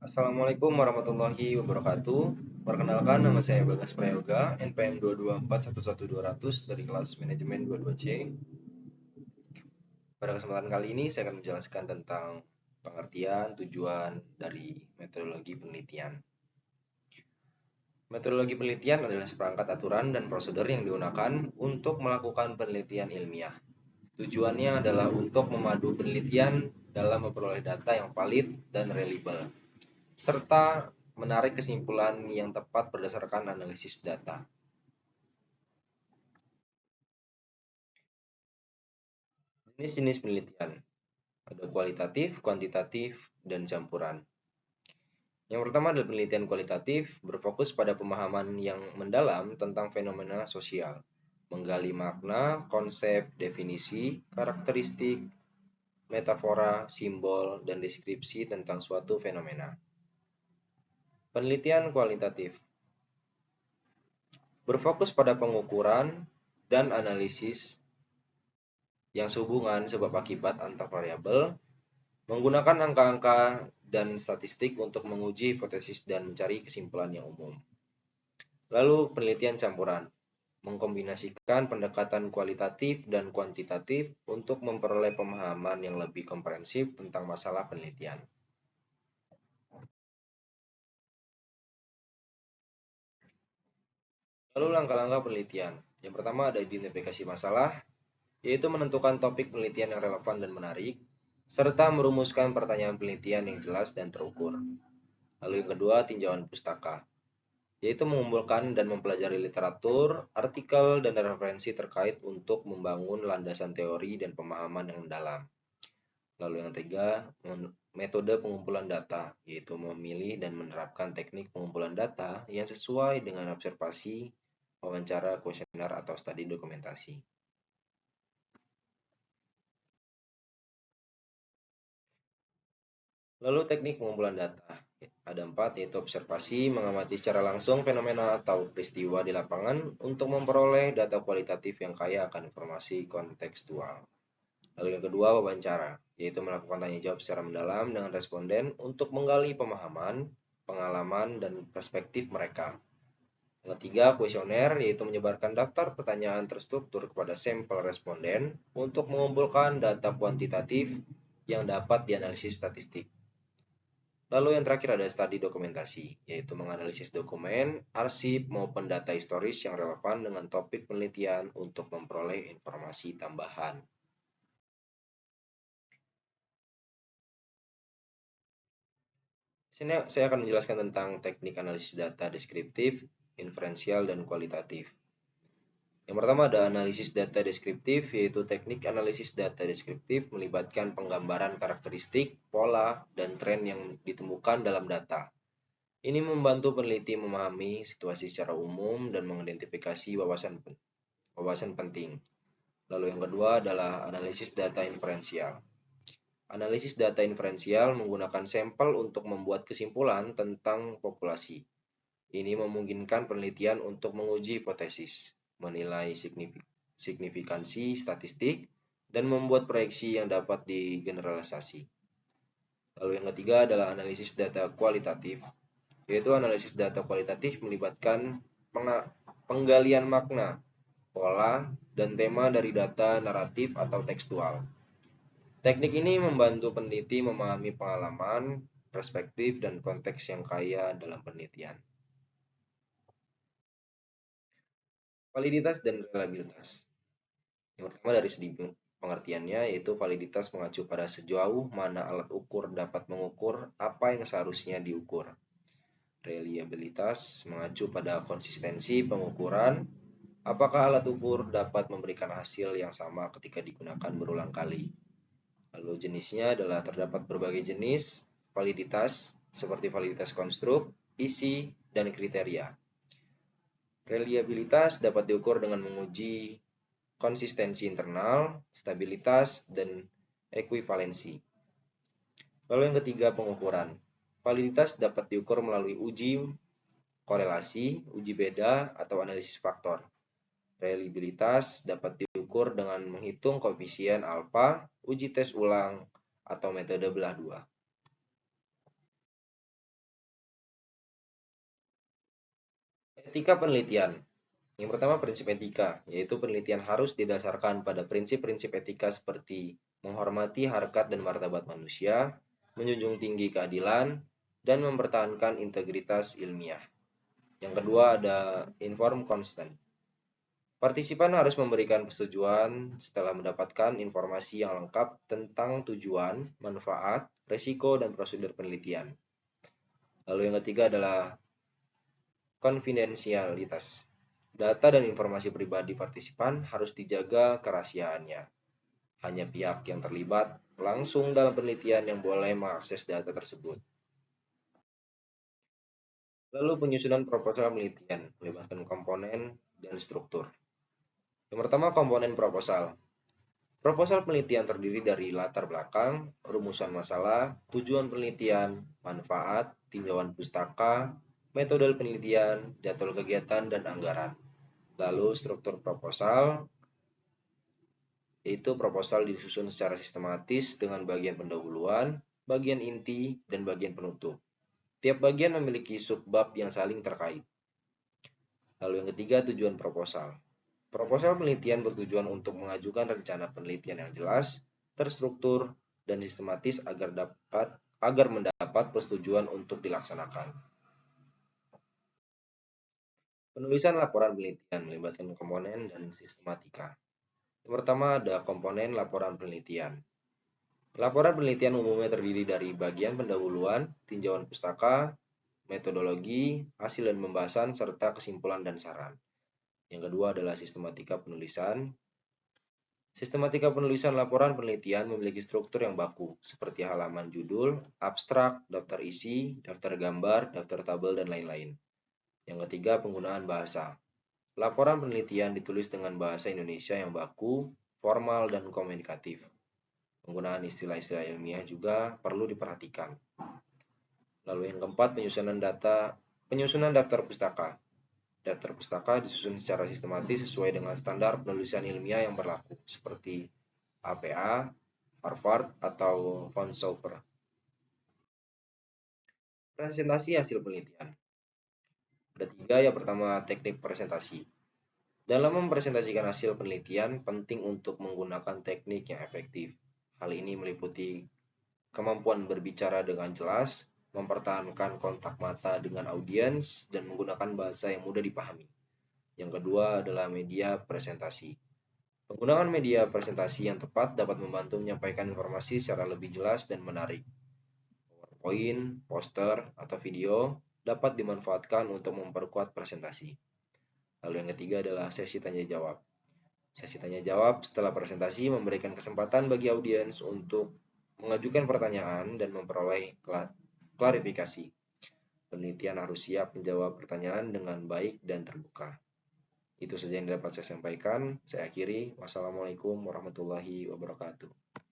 Assalamualaikum warahmatullahi wabarakatuh. Perkenalkan, nama saya Bagas Prayoga, NPM 224112000 dari kelas manajemen 22C. Pada kesempatan kali ini saya akan menjelaskan tentang pengertian tujuan dari metodologi penelitian. Metodologi penelitian adalah seperangkat aturan dan prosedur yang digunakan untuk melakukan penelitian ilmiah. Tujuannya adalah untuk memadu penelitian dalam memperoleh data yang valid dan reliable, serta menarik kesimpulan yang tepat berdasarkan analisis data. Jenis-jenis penelitian ada kualitatif, kuantitatif, dan campuran. Yang pertama adalah penelitian kualitatif, berfokus pada pemahaman yang mendalam tentang fenomena sosial, menggali makna, konsep, definisi, karakteristik, metafora, simbol, dan deskripsi tentang suatu fenomena. Penelitian kualitatif berfokus pada pengukuran dan analisis yang sehubungan sebab akibat antar variabel, menggunakan angka-angka dan statistik untuk menguji hipotesis dan mencari kesimpulan yang umum. Lalu penelitian campuran, mengkombinasikan pendekatan kualitatif dan kuantitatif untuk memperoleh pemahaman yang lebih komprehensif tentang masalah penelitian. Lalu langkah-langkah penelitian. Yang pertama ada identifikasi masalah, yaitu menentukan topik penelitian yang relevan dan menarik, serta merumuskan pertanyaan penelitian yang jelas dan terukur. Lalu yang kedua, tinjauan pustaka, yaitu mengumpulkan dan mempelajari literatur, artikel, dan referensi terkait untuk membangun landasan teori dan pemahaman yang mendalam. Lalu yang ketiga, metode pengumpulan data, yaitu memilih dan menerapkan teknik pengumpulan data yang sesuai dengan observasi, wawancara, kuesioner, atau studi dokumentasi. Lalu teknik pengumpulan data. Ada 4, yaitu observasi, mengamati secara langsung fenomena atau peristiwa di lapangan untuk memperoleh data kualitatif yang kaya akan informasi kontekstual. Lalu yang kedua, wawancara, yaitu melakukan tanya jawab secara mendalam dengan responden untuk menggali pemahaman, pengalaman, dan perspektif mereka. Yang ketiga, kuesioner, yaitu menyebarkan daftar pertanyaan terstruktur kepada sampel responden untuk mengumpulkan data kuantitatif yang dapat dianalisis statistik. Lalu yang terakhir ada studi dokumentasi, yaitu menganalisis dokumen, arsip, maupun data historis yang relevan dengan topik penelitian untuk memperoleh informasi tambahan. Sini saya akan menjelaskan tentang teknik analisis data deskriptif, inferensial, dan kualitatif. Yang pertama ada analisis data deskriptif, yaitu teknik analisis data deskriptif melibatkan penggambaran karakteristik, pola, dan tren yang ditemukan dalam data. Ini membantu peneliti memahami situasi secara umum dan mengidentifikasi wawasan penting. Lalu yang kedua adalah analisis data inferensial. Analisis data inferensial menggunakan sampel untuk membuat kesimpulan tentang populasi. Ini memungkinkan penelitian untuk menguji hipotesis, menilai signifikansi statistik, dan membuat proyeksi yang dapat digeneralisasi. Lalu yang ketiga adalah analisis data kualitatif, yaitu analisis data kualitatif melibatkan penggalian makna, pola, dan tema dari data naratif atau tekstual. Teknik ini membantu peneliti memahami pengalaman, perspektif, dan konteks yang kaya dalam penelitian. Validitas dan reliabilitas. Yang pertama dari segi pengertiannya, yaitu validitas mengacu pada sejauh mana alat ukur dapat mengukur apa yang seharusnya diukur. Reliabilitas mengacu pada konsistensi pengukuran, apakah alat ukur dapat memberikan hasil yang sama ketika digunakan berulang kali. Lalu jenisnya adalah terdapat berbagai jenis validitas, seperti validitas konstruk, isi, dan kriteria. Reliabilitas dapat diukur dengan menguji konsistensi internal, stabilitas, dan ekuivalensi. Lalu yang ketiga, pengukuran. Validitas dapat diukur melalui uji korelasi, uji beda, atau analisis faktor. Reliabilitas dapat diukur dengan menghitung koefisien alfa, uji tes ulang, atau metode belah dua. Etika penelitian. Yang pertama prinsip etika, yaitu penelitian harus didasarkan pada prinsip-prinsip etika seperti menghormati harkat dan martabat manusia, menjunjung tinggi keadilan, dan mempertahankan integritas ilmiah. Yang kedua ada inform consent. Partisipan harus memberikan persetujuan setelah mendapatkan informasi yang lengkap tentang tujuan, manfaat, resiko, dan prosedur penelitian. Lalu yang ketiga adalah konfidensialitas. Data dan informasi pribadi partisipan harus dijaga kerahasiaannya. Hanya pihak yang terlibat langsung dalam penelitian yang boleh mengakses data tersebut. Lalu penyusunan proposal penelitian melibatkan komponen dan struktur. Yang pertama komponen proposal. Proposal penelitian terdiri dari latar belakang, rumusan masalah, tujuan penelitian, manfaat, tinjauan pustaka, metode penelitian, jadwal kegiatan, dan anggaran. Lalu struktur proposal, yaitu proposal disusun secara sistematis dengan bagian pendahuluan, bagian inti, dan bagian penutup. Tiap bagian memiliki subbab yang saling terkait. Lalu yang ketiga, tujuan proposal. Proposal penelitian bertujuan untuk mengajukan rencana penelitian yang jelas, terstruktur, dan sistematis agar mendapat persetujuan untuk dilaksanakan. Penulisan laporan penelitian melibatkan komponen dan sistematika. Yang pertama ada komponen laporan penelitian. Laporan penelitian umumnya terdiri dari bagian pendahuluan, tinjauan pustaka, metodologi, hasil dan pembahasan, serta kesimpulan dan saran. Yang kedua adalah sistematika penulisan. Sistematika penulisan laporan penelitian memiliki struktur yang baku, seperti halaman judul, abstrak, daftar isi, daftar gambar, daftar tabel, dan lain-lain. Yang ketiga, penggunaan bahasa. Laporan penelitian ditulis dengan bahasa Indonesia yang baku, formal, dan komunikatif. Penggunaan istilah-istilah ilmiah juga perlu diperhatikan. Lalu yang keempat, penyusunan daftar pustaka. Daftar pustaka disusun secara sistematis sesuai dengan standar penulisan ilmiah yang berlaku, seperti APA, Harvard, atau von Sauper. Presentasi hasil penelitian. Ada tiga, yang pertama teknik presentasi. Dalam mempresentasikan hasil penelitian, penting untuk menggunakan teknik yang efektif. Hal ini meliputi kemampuan berbicara dengan jelas, mempertahankan kontak mata dengan audiens, dan menggunakan bahasa yang mudah dipahami. Yang kedua adalah media presentasi. Penggunaan media presentasi yang tepat dapat membantu menyampaikan informasi secara lebih jelas dan menarik. PowerPoint, poster, atau video dapat dimanfaatkan untuk memperkuat presentasi. Lalu yang ketiga adalah sesi tanya jawab. Sesi tanya jawab setelah presentasi memberikan kesempatan bagi audiens untuk mengajukan pertanyaan dan memperoleh klarifikasi. Penelitian harus siap menjawab pertanyaan dengan baik dan terbuka. Itu saja yang dapat saya sampaikan. Saya akhiri. Wassalamualaikum warahmatullahi wabarakatuh.